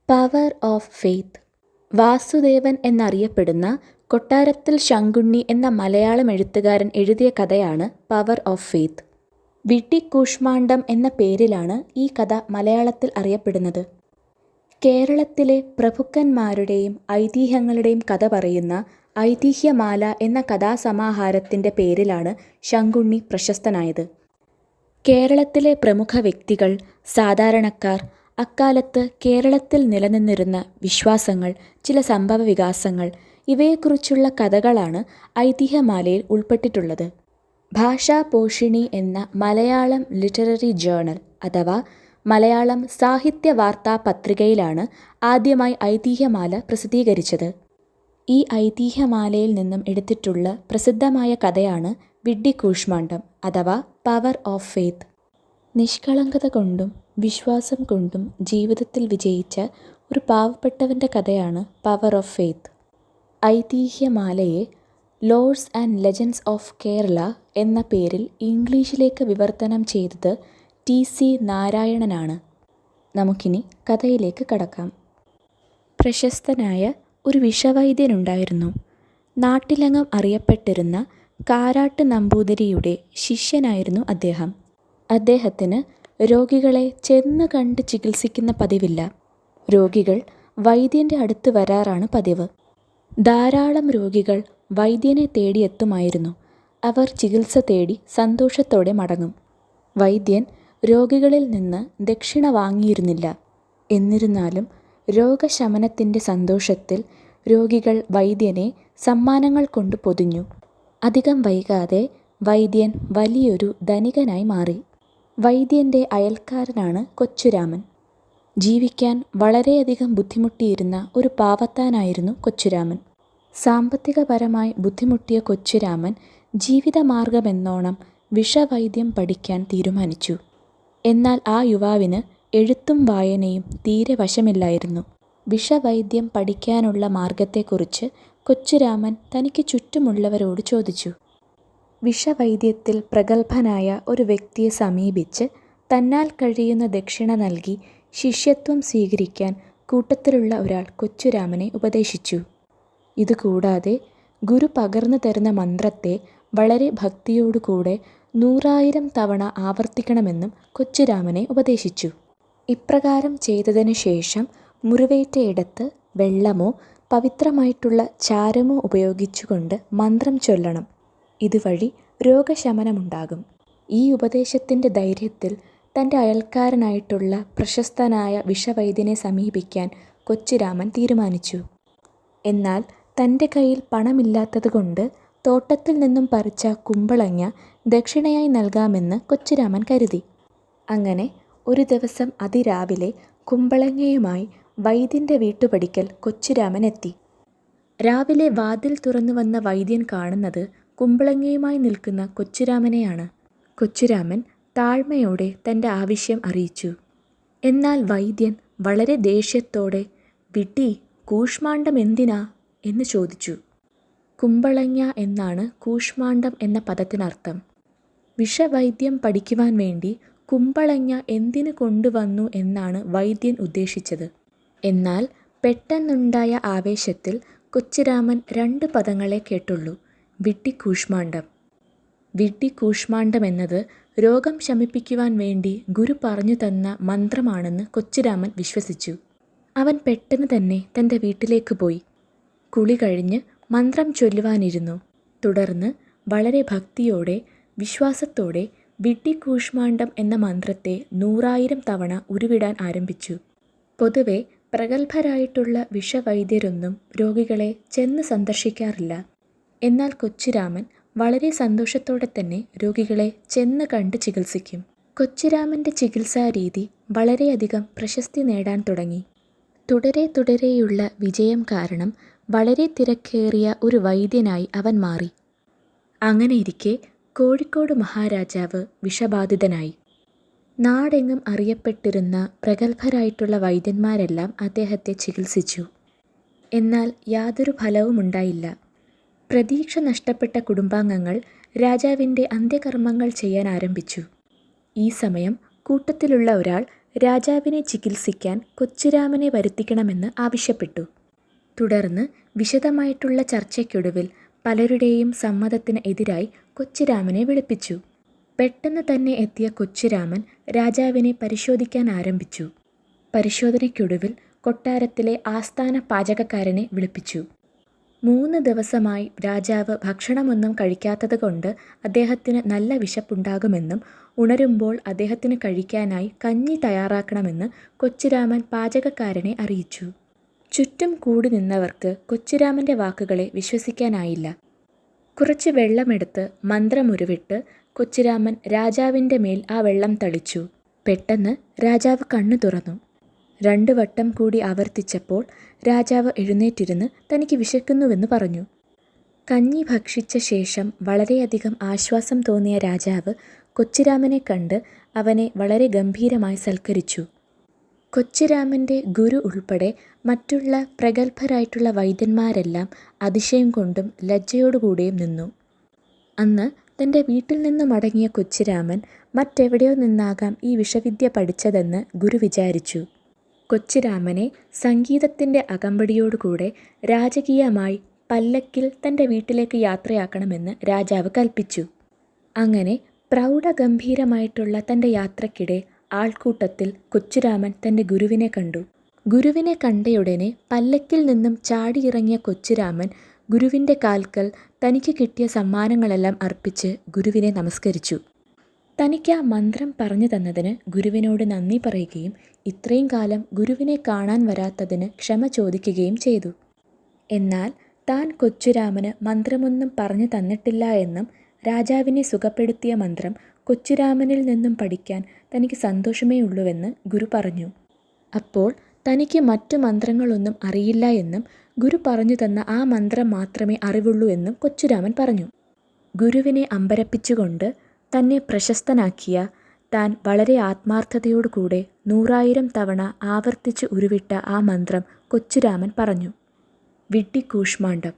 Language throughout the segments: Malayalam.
Power of faith. വാസുദേവൻ എന്നറിയപ്പെടുന്ന കൊട്ടാരത്തിൽ ശങ്കുണ്ണി എന്ന മലയാളം എഴുത്തുകാരൻ എഴുതിയ കഥയാണ് പവർ ഓഫ് ഫെയ്ത്ത്. വിഡ്ഢിക്കൂഷ്മാണ്ഡം എന്ന പേരിലാണ് ഈ കഥ മലയാളത്തിൽ അറിയപ്പെടുന്നത്. കേരളത്തിലെ പ്രഭുക്കന്മാരുടെയും ഐതിഹ്യങ്ങളുടെയും കഥ പറയുന്ന ഐതിഹ്യമാല എന്ന കഥാസമാഹാരത്തിൻ്റെ പേരിലാണ് ശങ്കുണ്ണി പ്രശസ്തനായത്. കേരളത്തിലെ പ്രമുഖ വ്യക്തികൾ, സാധാരണക്കാർ, അക്കാലത്ത് കേരളത്തിൽ നിലനിന്നിരുന്ന വിശ്വാസങ്ങൾ, ചില സംഭവവികാസങ്ങൾ ഇവയെക്കുറിച്ചുള്ള കഥകളാണ് ഐതിഹ്യമാലയിൽ ഉൾപ്പെട്ടിട്ടുള്ളത്. ഭാഷാപോഷിണി എന്ന മലയാളം ലിറ്റററി ജേർണൽ അഥവാ മലയാളം സാഹിത്യ വാർത്താ പത്രികയിലാണ് ആദ്യമായി ഐതിഹ്യമാല പ്രസിദ്ധീകരിച്ചത്. ഈ ഐതിഹ്യമാലയിൽ നിന്നും എടുത്തിട്ടുള്ള പ്രസിദ്ധമായ കഥയാണ് വിഡ്ഢിക്കൂഷ്മാണ്ഡം അഥവാ പവർ ഓഫ് ഫെയ്ത്ത്. നിഷ്കളങ്കത കൊണ്ടും വിശ്വാസം കൊണ്ടും ജീവിതത്തിൽ വിജയിച്ച ഒരു പാവപ്പെട്ടവൻ്റെ കഥയാണ് പവർ ഓഫ് ഫെയ്ത്ത്. ഐതിഹ്യമാലയെ lords and legends of Kerala എന്ന പേരിൽ ഇംഗ്ലീഷിലേക്ക് വിവർത്തനം ചെയ്തത് TC നാരായണനാണ്. നമുക്കിനി കഥയിലേക്ക് കടക്കാം. പ്രശസ്തനായ ഒരു വിഷവൈദ്യനുണ്ടായിരുന്നു. നാട്ടിലെങ്ങും അറിയപ്പെട്ടിരുന്ന കാരാട്ട് നമ്പൂതിരിയുടെ ശിഷ്യനായിരുന്നു അദ്ദേഹം. അദ്ദേഹത്തിന് രോഗികളെ ചെന്ന് കണ്ട് ചികിത്സിക്കുന്ന പതിവില്ല. രോഗികൾ വൈദ്യൻ്റെ അടുത്ത് വരാറാണ് പതിവ്. ധാരാളം രോഗികൾ വൈദ്യനെ തേടിയെത്തുമായിരുന്നു. അവർ ചികിത്സ തേടി സന്തോഷത്തോടെ മടങ്ങും. വൈദ്യൻ രോഗികളിൽ നിന്ന് ദക്ഷിണ വാങ്ങിയിരുന്നില്ല. എന്നിരുന്നാലും രോഗശമനത്തിൻ്റെ സന്തോഷത്തിൽ രോഗികൾ വൈദ്യനെ സമ്മാനങ്ങൾ കൊണ്ട് പൊതിഞ്ഞു. അധികം വൈകാതെ വൈദ്യൻ വലിയൊരു ധനികനായി മാറി. വൈദ്യൻ്റെ അയൽക്കാരനാണ് കൊച്ചുരാമൻ. ജീവിക്കാൻ വളരെയധികം ബുദ്ധിമുട്ടിയിരുന്ന ഒരു പാവത്താനായിരുന്നു കൊച്ചുരാമൻ. സാമ്പത്തികപരമായി ബുദ്ധിമുട്ടിയ കൊച്ചുരാമൻ ജീവിതമാർഗമെന്നോണം വിഷവൈദ്യം പഠിക്കാൻ തീരുമാനിച്ചു. എന്നാൽ ആ യുവാവിന് എഴുത്തും വായനയും തീരെ വശമില്ലായിരുന്നു. വിഷവൈദ്യം പഠിക്കാനുള്ള മാർഗത്തെക്കുറിച്ച് കൊച്ചുരാമൻ തനിക്ക് ചുറ്റുമുള്ളവരോട് ചോദിച്ചു. വിഷവൈദ്യത്തിൽ പ്രഗത്ഭനായ ഒരു വ്യക്തിയെ സമീപിച്ച് തന്നാൽ കഴിയുന്ന ദക്ഷിണ നൽകി ശിഷ്യത്വം സ്വീകരിക്കാൻ കൂട്ടത്തിലുള്ള ഒരാൾ കൊച്ചുരാമനെ ഉപദേശിച്ചു. ഇതുകൂടാതെ ഗുരു പകർന്നു തരുന്ന മന്ത്രത്തെ വളരെ ഭക്തിയോടുകൂടെ 100,000 തവണ ആവർത്തിക്കണമെന്നും കൊച്ചുരാമനെ ഉപദേശിച്ചു. ഇപ്രകാരം ചെയ്തതിനു ശേഷം മുറിവേറ്റയിടത്ത് വെള്ളമോ പവിത്രമായിട്ടുള്ള ചാരമോ ഉപയോഗിച്ചുകൊണ്ട് മന്ത്രം ചൊല്ലണം. ഇതുവഴി രോഗശമനമുണ്ടാകും. ഈ ഉപദേശത്തിൻ്റെ ധൈര്യത്തിൽ തൻ്റെ അയൽക്കാരനായിട്ടുള്ള പ്രശസ്തനായ വിഷവൈദ്യനെ സമീപിക്കാൻ കൊച്ചുരാമൻ തീരുമാനിച്ചു. എന്നാൽ തൻ്റെ കയ്യിൽ പണമില്ലാത്തതുകൊണ്ട് തോട്ടത്തിൽ നിന്നും പറിച്ച കുമ്പളങ്ങ ദക്ഷിണയായി നൽകാമെന്ന് കൊച്ചുരാമൻ കരുതി. അങ്ങനെ ഒരു ദിവസം അതിരാവിലെ കുമ്പളങ്ങയുമായി വൈദ്യൻ്റെ വീട്ടുപടിക്കൽ കൊച്ചുരാമൻ എത്തി. രാവിലെ വാതിൽ തുറന്നു വന്ന വൈദ്യൻ കാണുന്നത് കുമ്പളങ്ങയുമായി നിൽക്കുന്ന കൊച്ചുരാമനെയാണ്. കൊച്ചുരാമൻ താഴ്മയോടെ തൻ്റെ ആവശ്യം അറിയിച്ചു. എന്നാൽ വൈദ്യൻ വളരെ ദേഷ്യത്തോടെ "വിഡ്ഢി, കൂഷ്മാണ്ഡം എന്തിനാ?" എന്ന് ചോദിച്ചു. കുമ്പളങ്ങ എന്നാണ് കൂഷ്മാണ്ഡം എന്ന പദത്തിനർത്ഥം. വിഷവൈദ്യം പഠിക്കുവാൻ വേണ്ടി കുമ്പളങ്ങ എന്തിനു കൊണ്ടുവന്നു എന്നാണ് വൈദ്യൻ ഉദ്ദേശിച്ചത്. എന്നാൽ പെട്ടെന്നുണ്ടായ ആവേശത്തിൽ കൊച്ചുരാമൻ 2 പദങ്ങളെ കേട്ടുള്ളൂ: വിഡ്ഢിക്കൂഷ്മാണ്ഡം. വിഡ്ഢിക്കൂഷ്മാണ്ഡം എന്നത് രോഗം ശമിപ്പിക്കുവാൻ വേണ്ടി ഗുരു പറഞ്ഞു തന്ന മന്ത്രമാണെന്ന് കൊച്ചുരാമൻ വിശ്വസിച്ചു. അവൻ പെട്ടെന്ന് തന്നെ തൻ്റെ വീട്ടിലേക്ക് പോയി. കുളി കഴിഞ്ഞ് മന്ത്രം ചൊല്ലുവാനിരുന്നു. തുടർന്ന് വളരെ ഭക്തിയോടെ വിശ്വാസത്തോടെ വിഡ്ഢിക്കൂഷ്മാണ്ഡം എന്ന മന്ത്രത്തെ 100,000 തവണ ഉരുവിടാൻ ആരംഭിച്ചു. പൊതുവെ പ്രഗത്ഭരായിട്ടുള്ള വിഷവൈദ്യരൊന്നും രോഗികളെ ചെന്ന് സന്ദർശിക്കാറില്ല. എന്നാൽ കൊച്ചുരാമൻ വളരെ സന്തോഷത്തോടെ തന്നെ രോഗികളെ ചെന്ന് കണ്ട് ചികിത്സിക്കും. കൊച്ചുരാമൻ്റെ ചികിത്സാരീതി വളരെയധികം പ്രശസ്തി നേടാൻ തുടങ്ങി. തുടരെയുള്ള വിജയം കാരണം വളരെ തിരക്കേറിയ ഒരു വൈദ്യനായി അവൻ മാറി. അങ്ങനെയിരിക്കെ കോഴിക്കോട് മഹാരാജാവ് വിഷബാധിതനായി. നാടെങ്ങും അറിയപ്പെട്ടിരുന്ന പ്രഗത്ഭരായിട്ടുള്ള വൈദ്യന്മാരെല്ലാം അദ്ദേഹത്തെ ചികിത്സിച്ചു. എന്നാൽ യാതൊരു ഫലവുമുണ്ടായില്ല. പ്രതീക്ഷ നഷ്ടപ്പെട്ട കുടുംബാംഗങ്ങൾ രാജാവിൻ്റെ അന്ത്യകർമ്മങ്ങൾ ചെയ്യാൻ ആരംഭിച്ചു. ഈ സമയം കൂട്ടത്തിലുള്ള ഒരാൾ രാജാവിനെ ചികിത്സിക്കാൻ കൊച്ചുരാമനെ വരുത്തിക്കണമെന്ന് ആവശ്യപ്പെട്ടു. തുടർന്ന് വിശദമായിട്ടുള്ള ചർച്ചയ്ക്കൊടുവിൽ പലരുടെയും സമ്മതത്തിന് എതിരായി കൊച്ചുരാമനെ വിളിപ്പിച്ചു. പെട്ടെന്ന് തന്നെ എത്തിയ കൊച്ചുരാമൻ രാജാവിനെ പരിശോധിക്കാൻ ആരംഭിച്ചു. പരിശോധനയ്ക്കൊടുവിൽ കൊട്ടാരത്തിലെ ആസ്ഥാന പാചകക്കാരനെ വിളിപ്പിച്ചു. 3 ദിവസമായി രാജാവ് ഭക്ഷണമൊന്നും കഴിക്കാത്തതുകൊണ്ട് അദ്ദേഹത്തിന് നല്ല വിശപ്പുണ്ടാകുമെന്നും ഉണരുമ്പോൾ അദ്ദേഹത്തിന് കഴിക്കാനായി കഞ്ഞി തയ്യാറാക്കണമെന്ന് കൊച്ചുരാമൻ പാചകക്കാരനെ അറിയിച്ചു. ചുറ്റും കൂടി നിന്നവർക്ക് കൊച്ചുരാമൻ്റെ വാക്കുകളെ വിശ്വസിക്കാനായില്ല. കുറച്ച് വെള്ളമെടുത്ത് മന്ത്രമുരുവിട്ട് കൊച്ചുരാമൻ രാജാവിൻ്റെ മേൽ ആ വെള്ളം തളിച്ചു. പെട്ടെന്ന് രാജാവ് കണ്ണു തുറന്നു. 2 വട്ടം കൂടി ആവർത്തിച്ചപ്പോൾ രാജാവ് എഴുന്നേറ്റിരുന്ന് തനിക്ക് വിശക്കുന്നുവെന്ന് പറഞ്ഞു. കഞ്ഞി ഭക്ഷിച്ച ശേഷം വളരെയധികം ആശ്വാസം തോന്നിയ രാജാവ് കൊച്ചുരാമനെ കണ്ട് അവനെ വളരെ ഗംഭീരമായി സൽക്കരിച്ചു. കൊച്ചുരാമൻ്റെ ഗുരു ഉൾപ്പെടെ മറ്റുള്ള പ്രഗത്ഭരായിട്ടുള്ള വൈദ്യന്മാരെല്ലാം അതിശയം കൊണ്ടും ലജ്ജയോടുകൂടിയും നിന്നു. അന്ന് തൻ്റെ വീട്ടിൽ നിന്ന് മടങ്ങിയ കൊച്ചുരാമൻ മറ്റെവിടെയോ നിന്നാകാം ഈ വിഷവിദ്യ പഠിച്ചതെന്ന് ഗുരു വിചാരിച്ചു. കൊച്ചുരാമനെ സംഗീതത്തിൻ്റെ അകമ്പടിയോടുകൂടെ രാജകീയമായി പല്ലക്കിൽ തൻ്റെ വീട്ടിലേക്ക് യാത്രയാക്കണമെന്ന് രാജാവ് കൽപ്പിച്ചു. അങ്ങനെ പ്രൗഢഗംഭീരമായിട്ടുള്ള തൻ്റെ യാത്രക്കിടെ ആൾക്കൂട്ടത്തിൽ കൊച്ചുരാമൻ തൻ്റെ ഗുരുവിനെ കണ്ടു. ഗുരുവിനെ കണ്ടയുടനെ പല്ലക്കിൽ നിന്നും ചാടിയിറങ്ങിയ കൊച്ചുരാമൻ ഗുരുവിൻ്റെ കാൽക്കൽ തനിക്ക് കിട്ടിയ സമ്മാനങ്ങളെല്ലാം അർപ്പിച്ച് ഗുരുവിനെ നമസ്കരിച്ചു. തനിക്ക് ആ മന്ത്രം പറഞ്ഞു തന്നതിന് ഗുരുവിനോട് നന്ദി പറയുകയും ഇത്രയും കാലം ഗുരുവിനെ കാണാൻ വരാത്തതിന് ക്ഷമ ചോദിക്കുകയും ചെയ്തു. എന്നാൽ താൻ കൊച്ചുരാമന് മന്ത്രമൊന്നും പറഞ്ഞു തന്നിട്ടില്ല എന്നും രാജാവിനെ സുഖപ്പെടുത്തിയ മന്ത്രം കൊച്ചുരാമനിൽ നിന്നും പഠിക്കാൻ തനിക്ക് സന്തോഷമേ ഉള്ളൂവെന്ന് ഗുരു പറഞ്ഞു. അപ്പോൾ തനിക്ക് മറ്റു മന്ത്രങ്ങളൊന്നും അറിയില്ല എന്നും ഗുരു പറഞ്ഞു തന്ന ആ മന്ത്രം മാത്രമേ അറിവുള്ളൂ എന്നും കൊച്ചുരാമൻ പറഞ്ഞു. ഗുരുവിനെ അമ്പരപ്പിച്ചുകൊണ്ട് തന്നെ പ്രശസ്തനാക്കിയ താൻ വളരെ ആത്മാർത്ഥതയോടുകൂടെ 100,000 തവണ ആവർത്തിച്ച് ഉരുവിട്ട ആ മന്ത്രം കൊച്ചുരാമൻ പറഞ്ഞു. വിഡ്ഢിക്കൂഷ്മാണ്ഡം.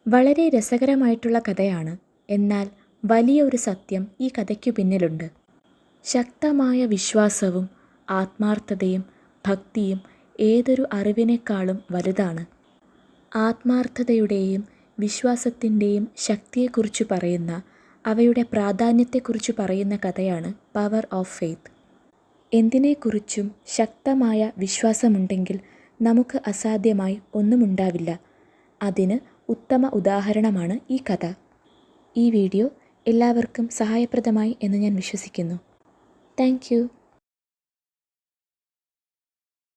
വളരെ രസകരമായിട്ടുള്ള കഥയാണ്. എന്നാൽ വലിയ ഒരു സത്യം ഈ കഥയ്ക്കു പിന്നിലുണ്ട്. ശക്തമായ വിശ്വാസവും ആത്മാർത്ഥതയും ഭക്തിയും ഏതൊരു അറിവിനേക്കാളും വലുതാണ്. ആത്മാർത്ഥതയുടെയും വിശ്വാസത്തിൻ്റെയും ശക്തിയെക്കുറിച്ച് പറയുന്ന, അവയുടെ പ്രാധാന്യത്തെക്കുറിച്ച് പറയുന്ന കഥയാണ് പവർ ഓഫ് ഫെയ്ത്ത്. എന്തിനെക്കുറിച്ചും ശക്തമായ വിശ്വാസമുണ്ടെങ്കിൽ നമുക്ക് അസാധ്യമായി ഒന്നുമുണ്ടാവില്ല. അതിന് ഉത്തമ ഉദാഹരണമാണ് ഈ കഥ. ഈ വീഡിയോ എല്ലാവർക്കും സഹായപ്രദമായി എന്ന് ഞാൻ വിശ്വസിക്കുന്നു. Thank you.